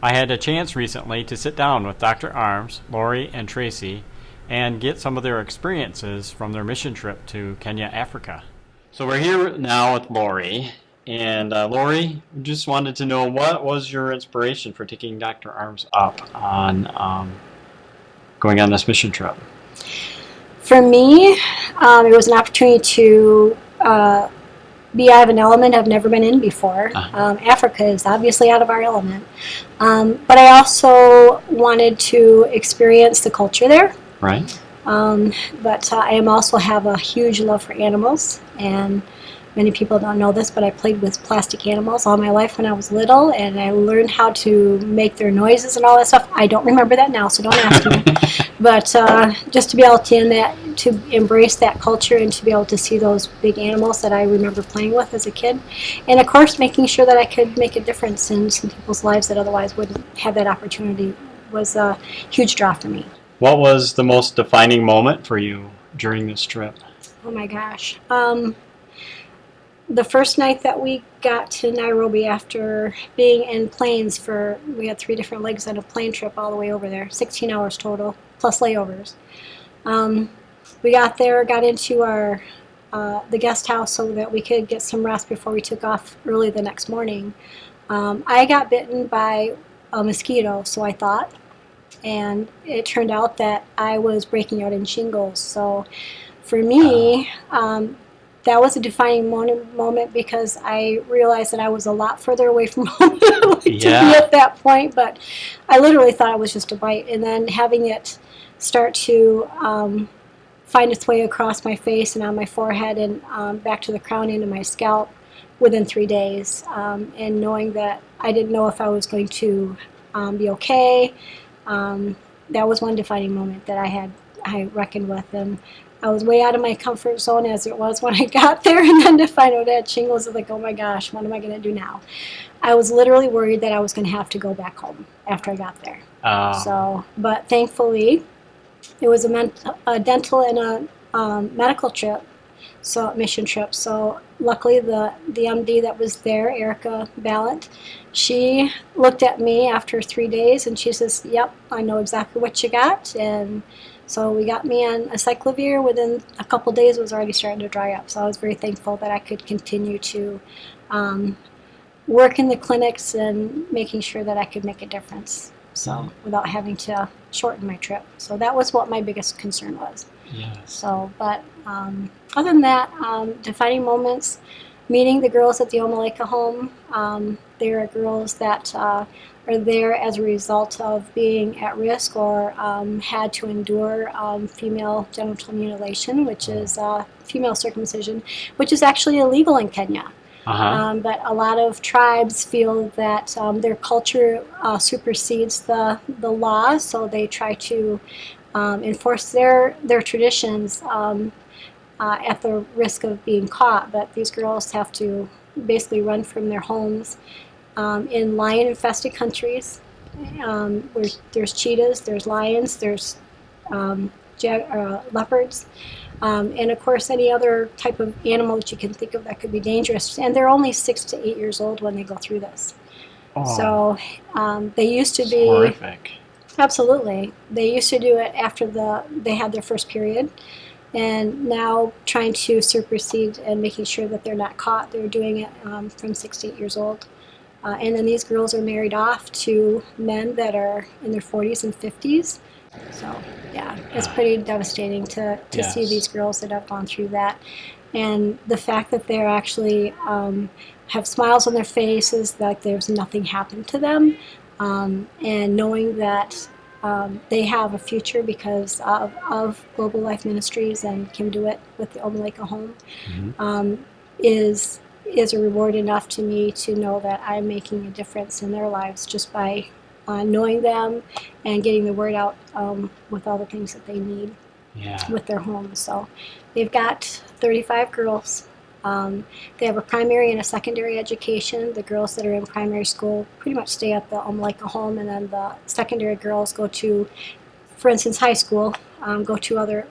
I had a chance recently to sit down with Dr. Arms, Lori, and Tracy and get some of their experiences from their mission trip to Kenya, Africa. So we're here now with Lori. And Lori, just wanted to know, what was your inspiration for taking Dr. Arms up on going on this mission trip? For me, it was an opportunity to be out of an element I've never been in before. Africa is obviously out of our element. But I also wanted to experience the culture there. Right. But I also have a huge love for animals, and many people don't know this, but I played with plastic animals all my life when I was little, and I learned how to make their noises and all that stuff. I don't remember that now, so don't ask me. But just to be able to embrace that culture and to be able to see those big animals that I remember playing with as a kid, and of course making sure that I could make a difference in some people's lives that otherwise wouldn't have that opportunity was a huge draw for me. What was the most defining moment for you during this trip? Oh my gosh. The first night that we got to Nairobi after being in planes we had 3 different legs on a plane trip all the way over there, 16 hours total, plus layovers. We got there, got into the guest house so that we could get some rest before we took off early the next morning. I got bitten by a mosquito, so I thought, and it turned out that I was breaking out in shingles. So for me, that was a defining moment because I realized that I was a lot further away from home to be at that point, but I literally thought it was just a bite, and then having it start to find its way across my face and on my forehead and back to the crown into my scalp within 3 days, and knowing that I didn't know if I was going to be okay. That was one defining moment that I reckoned with, and I was way out of my comfort zone as it was when I got there, and then to find out I had shingles, I was like, oh my gosh, what am I going to do now? I was literally worried that I was going to have to go back home after I got there. But thankfully, it was a dental and a medical trip, mission trip. So luckily, the MD that was there, Erica Ballant, she looked at me after 3 days, and she says, "Yep, I know exactly what you got." And so we got me on a cyclovir. Within a couple days, it was already starting to dry up. So I was very thankful that I could continue to work in the clinics and making sure that I could make a difference. So without having to shorten my trip. So that was what my biggest concern was. Yes. So, but other than that, defining moments, meeting the girls at the Omaleka home. They are girls that are there as a result of being at risk or had to endure female genital mutilation, which is female circumcision, which is actually illegal in Kenya. But a lot of tribes feel that their culture supersedes the law, so they try to enforce their traditions at the risk of being caught. But these girls have to basically run from their homes in lion-infested countries where there's cheetahs, there's lions, there's leopards. And of course, any other type of animal that you can think of that could be dangerous. And they're only 6 to 8 years old when they go through this. So they used to be horrific. Absolutely, they used to do it after they had their first period, and now trying to supersede and making sure that they're not caught. They're doing it from 6 to 8 years old. And then these girls are married off to men that are in their 40s and 50s. So, yeah, it's pretty devastating to see these girls that have gone through that. And the fact that they're actually have smiles on their faces, like there's nothing happened to them, and knowing that they have a future because of Global Life Ministries and Kim DeWitt with the Omaleka Home, is a reward enough to me to know that I'm making a difference in their lives just by knowing them and getting the word out with all the things that they need with their homes. So they've got 35 girls. They have a primary and a secondary education. The girls that are in primary school pretty much stay at the Omaleka home, and then the secondary girls go to, for instance, high school, go to other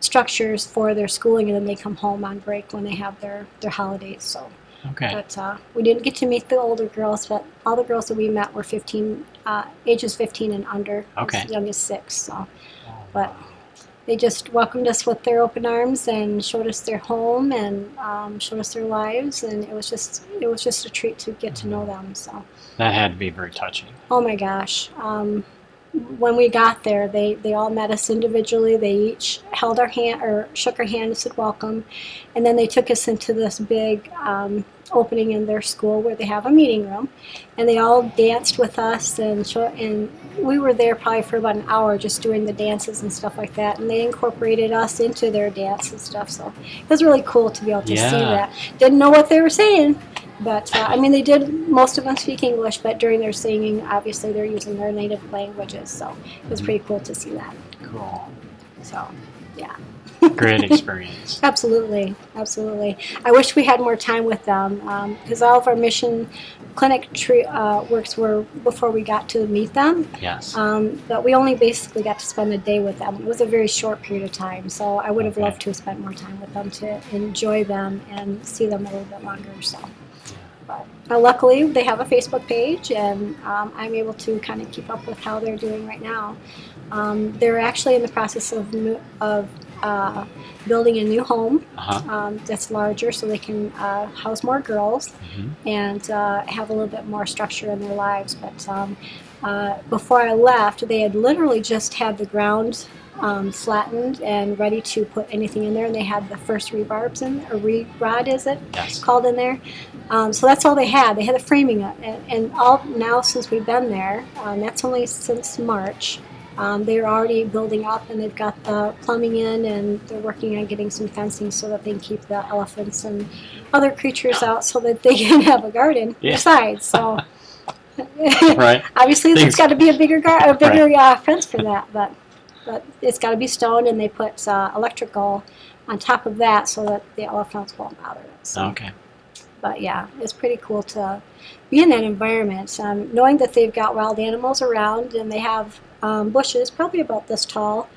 structures for their schooling, and then they come home on break when they have their holidays. So Okay. But we didn't get to meet the older girls, but all the girls that we met were 15, ages 15 and under, Okay. as young as 6. So, but they just welcomed us with their open arms and showed us their home and showed us their lives, and it was just a treat to get to know them. So, That had to be very touching. oh my gosh. When we got there, they all met us individually. They each held our hand or shook our hand and said welcome. And then they took us into this big opening in their school where they have a meeting room. And they all danced with us. And we were there probably for about an hour just doing the dances and stuff like that. And they incorporated us into their dance and stuff. So it was really cool to be able to see that. Didn't know what they were saying. But, I mean, they did, most of them speak English, but during their singing, obviously, they're using their native languages, so it was pretty cool to see that. Cool. So, yeah. Great experience. Absolutely, absolutely. I wish we had more time with them, because all of our mission clinic works were before we got to meet them. Yes. But we only basically got to spend a day with them. It was a very short period of time, so I would have Okay. loved to have spent more time with them to enjoy them and see them a little bit longer, so. But luckily, they have a Facebook page, and I'm able to kind of keep up with how they're doing right now. They're actually in the process of building a new home that's larger, so they can house more girls and have a little bit more structure in their lives. But before I left, they had literally just had the ground flattened and ready to put anything in there, and they had the first rebarbs in, or re-rod is it? Yes. Called in there. So that's all they had. They had the framing up, and all now since we've been there, that's only since March. They're already building up, and they've got the plumbing in, and they're working on getting some fencing so that they can keep the elephants and other creatures out, so that they can have a garden besides. So, Right. Obviously, there's got to be a bigger fence for that, but it's got to be stone, and they put electrical on top of that so that the elephants won't bother it. So. Okay. But yeah, it's pretty cool to be in that environment, knowing that they've got wild animals around, and they have bushes probably about this tall,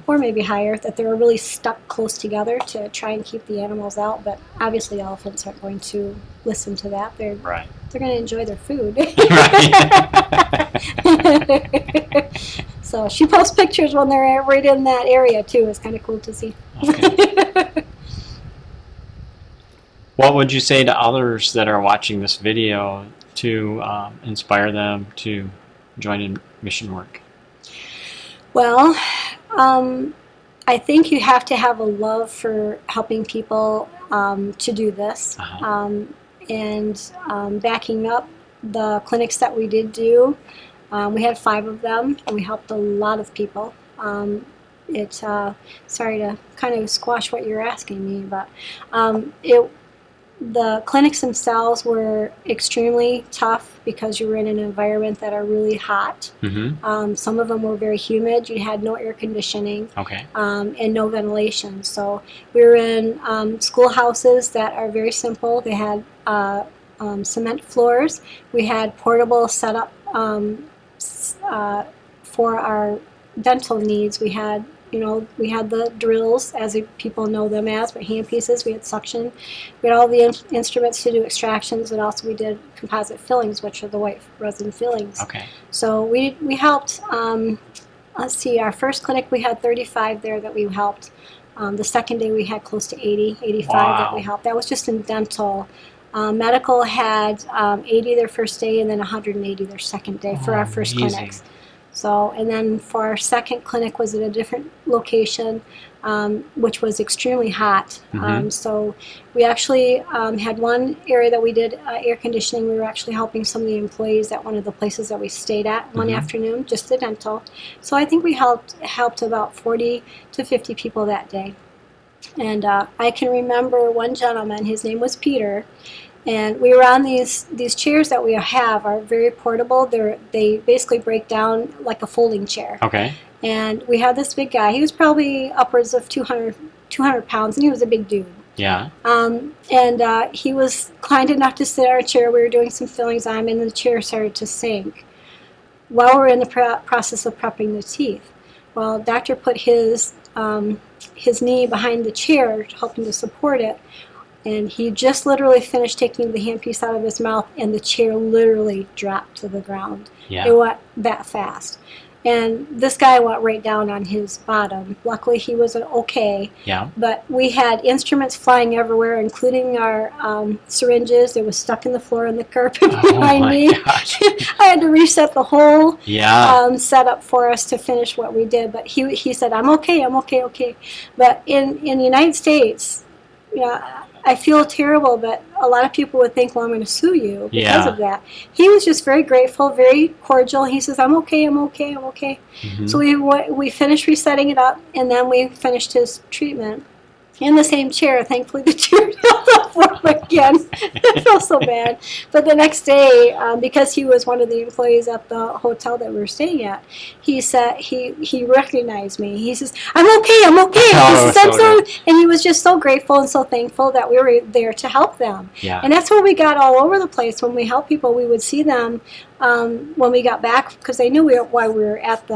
or maybe higher, that they're really stuck close together to try and keep the animals out. But obviously, elephants aren't going to listen to that. They're going to enjoy their food. So she posts pictures when they're right in that area too. It's kind of cool to see. Okay. What would you say to others that are watching this video to inspire them to join in mission work? Well, I think you have to have a love for helping people to do this. And backing up the clinics that we did do, we had 5 of them, and we helped a lot of people. Sorry to kind of squash what you're asking me, but the clinics themselves were extremely tough because you were in an environment that are really hot. Some of them were very humid. You had no air conditioning and no ventilation. So we were in schoolhouses that are very simple. They had cement floors. We had portable setup for our dental needs. We had the drills, as people know them as, but hand pieces. We had suction. We had all the instruments to do extractions, and also we did composite fillings, which are the white resin fillings. So we helped, let's see, our first clinic we had 35 there that we helped. The second day we had close to 80, 85 that we helped. That was just in dental. Medical had 80 their first day, and then 180 their second day for our first clinics. So, and then for our second clinic was at a different location, which was extremely hot. So we actually had one area that we did air conditioning. We were actually helping some of the employees at one of the places that we stayed at one afternoon, just the dental. So I think we helped about 40 to 50 people that day. And I can remember one gentleman, his name was Peter, and we were on these chairs that we have are very portable. They basically break down like a folding chair. And we had this big guy. He was probably upwards of 200 pounds, and he was a big dude. And he was kind enough to sit in our chair. We were doing some fillings on him, and the chair started to sink while we were in the process of prepping the teeth. Well, doctor put his knee behind the chair, helping to support it. And he just literally finished taking the handpiece out of his mouth, and the chair literally dropped to the ground. Yeah. It went that fast. And this guy went right down on his bottom. Luckily, he was okay. Yeah. But we had instruments flying everywhere, including our syringes. It was stuck in the floor and the carpet behind me. Gosh. I had to reset the whole Yeah. setup for us to finish what we did. But he said, I'm okay, okay. But in the United States, I feel terrible, but a lot of people would think, well, I'm going to sue you because of that. He was just very grateful, very cordial. He says, I'm okay. Mm-hmm. So we finished resetting it up, and then we finished his treatment in the same chair. Thankfully, the chair held up for him again. I felt so bad. But the next day, because he was one of the employees at the hotel that we were staying at, he said he recognized me. He says, I'm okay. Oh, He says, and he was just so grateful and so thankful that we were there to help them. Yeah. And that's what we got all over the place. When we help people, we would see them when we got back, because they knew why we were at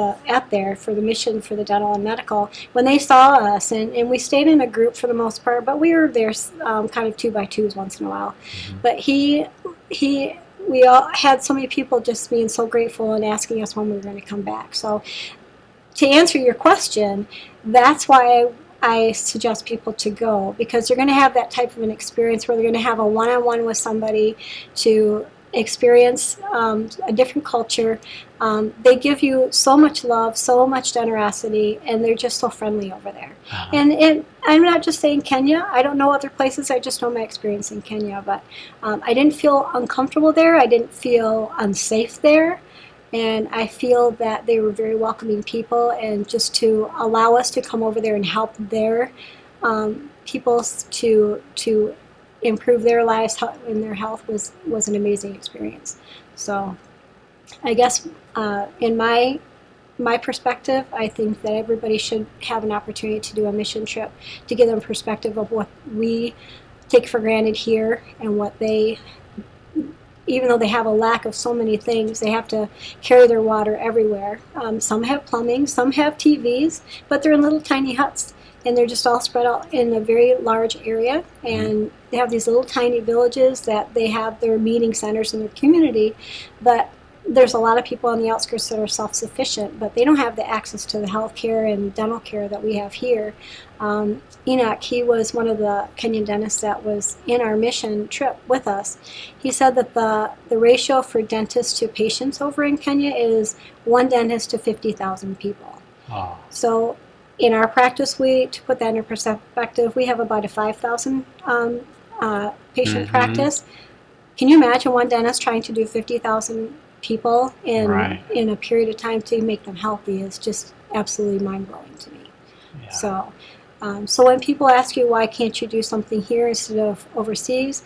there for the mission for the dental and medical. When they saw us, and we stayed in a group for the most part, but we were there kind of 2 by 2s once in a while. Mm-hmm. But we all had so many people just being so grateful and asking us when we were going to come back. So to answer your question, that's why I suggest people to go, because they're going to have that type of an experience where they're going to have a one-on-one with somebody to experience a different culture. They give you so much love, so much generosity, and they're just so friendly over there. Uh-huh. And I'm not just saying Kenya. I don't know other places. I just know my experience in Kenya. But I didn't feel uncomfortable there. I didn't feel unsafe there. And I feel that they were very welcoming people, and just to allow us to come over there and help their people to improve their lives and their health was an amazing experience. So I guess in my perspective, I think that everybody should have an opportunity to do a mission trip to give them perspective of what we take for granted here, and what they, even though they have a lack of so many things, they have to carry their water everywhere. Some have plumbing, some have TVs, but they're in little tiny huts. And they're just all spread out in a very large area. And they have these little tiny villages that they have their meeting centers in their community. But there's a lot of people on the outskirts that are self-sufficient, but they don't have the access to the health care and dental care that we have here. Enoch, he was one of the Kenyan dentists that was in our mission trip with us. He said that the ratio for dentists to patients over in Kenya is 1 dentist to 50,000 people. Oh. So in our practice, to put that in perspective, we have about a 5,000 patient practice. Can you imagine one dentist trying to do 50,000 people in a period of time to make them healthy? Is just absolutely mind-blowing to me. Yeah. So when people ask you, why can't you do something here instead of overseas,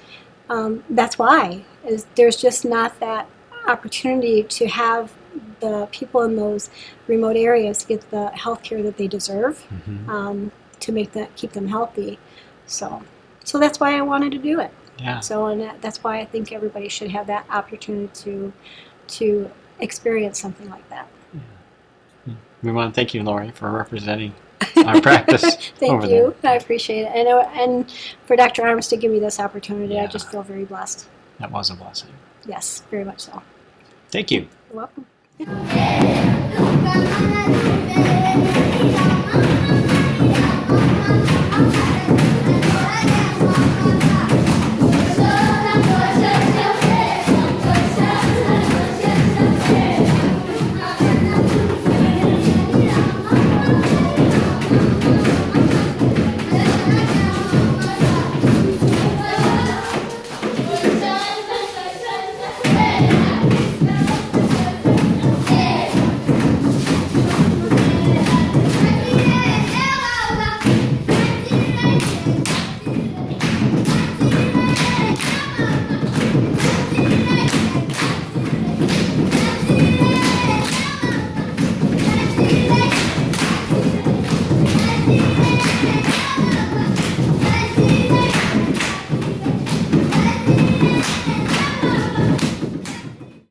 that's why. There's just not that opportunity to have the people in those remote areas get the health care that they deserve, to keep them healthy. So that's why I wanted to do it. Yeah. So, and that's why I think everybody should have that opportunity to experience something like that. Yeah. We want to thank you, Lori, for representing our practice. Thank over you. there. I appreciate it. And for Dr. Arms to give me this opportunity, I Yeah. just feel very blessed. That was a blessing. Yes, very much so. Thank you. You're welcome.